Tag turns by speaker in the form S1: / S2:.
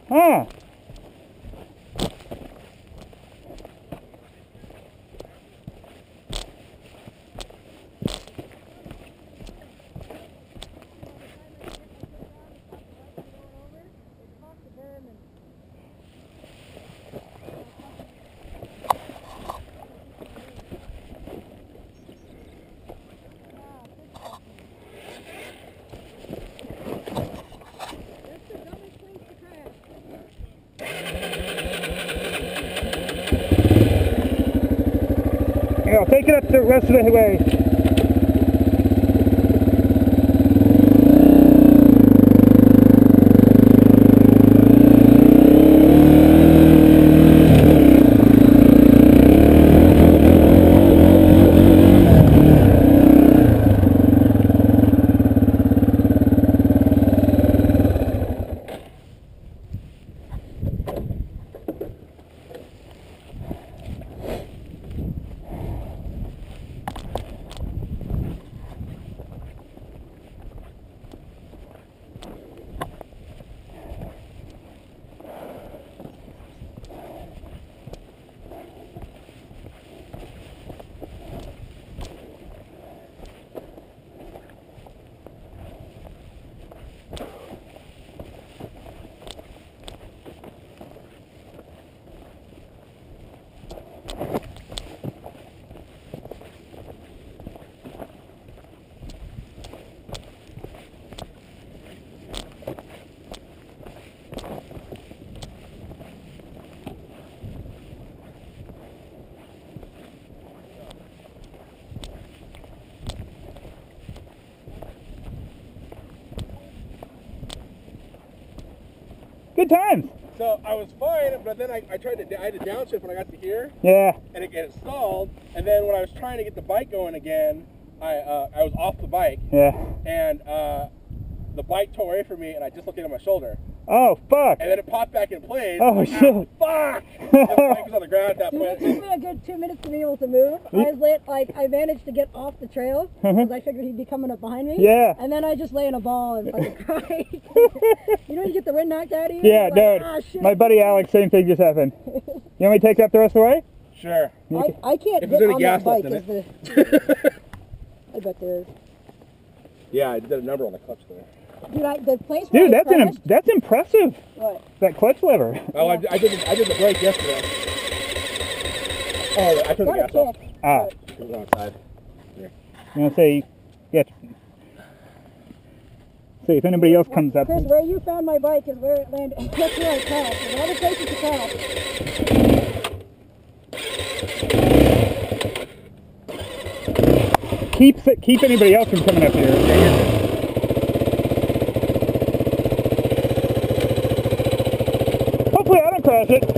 S1: Huh. Yeah, I'll take it up the rest of the way. Good times.
S2: So I was fine, but then I had to downshift when I got to here.
S1: Yeah.
S2: And it stalled. And then when I was trying to get the bike going again, I was off the bike.
S1: Yeah.
S2: And the bike tore away from me, and I dislocated my shoulder.
S1: Oh, fuck.
S2: And then it popped back in place.
S1: Oh, shit.
S2: Fuck! And the bike was on the ground at that
S3: Dude,
S2: point.
S3: it took me a good 2 minutes to be able to move. I was late, I managed to get off the trail because I figured he'd be coming up behind me.
S1: Yeah.
S3: And then I just lay in a ball and fucking cried. You know, you get the wind knocked out of you.
S1: Yeah,
S3: like,
S1: dude.
S3: ah, shit.
S1: My buddy Alex, same thing just happened. You want me to take you up the rest of the way?
S2: Sure.
S3: I can't
S2: If
S3: get
S2: there's any
S3: on
S2: gas
S3: that bike.
S2: left in
S3: Is the... I bet there is.
S2: Yeah, I did a number on the clutch there.
S3: Dude, the place
S1: Dude,
S3: where I
S1: that's
S3: crashed,
S1: that's impressive.
S3: What?
S1: That clutch lever.
S2: Oh, I did the brake yesterday. Oh, I took the
S3: What a
S2: gas off.
S3: kick.
S1: Ah.
S2: It was outside. Here.
S1: I'm gonna say, yeah. See if anybody else comes up.
S3: Chris, where you found my bike is where it landed. That's where I crashed. There's other places to crash.
S1: Keep anybody else from coming up here. Hopefully I don't crash it.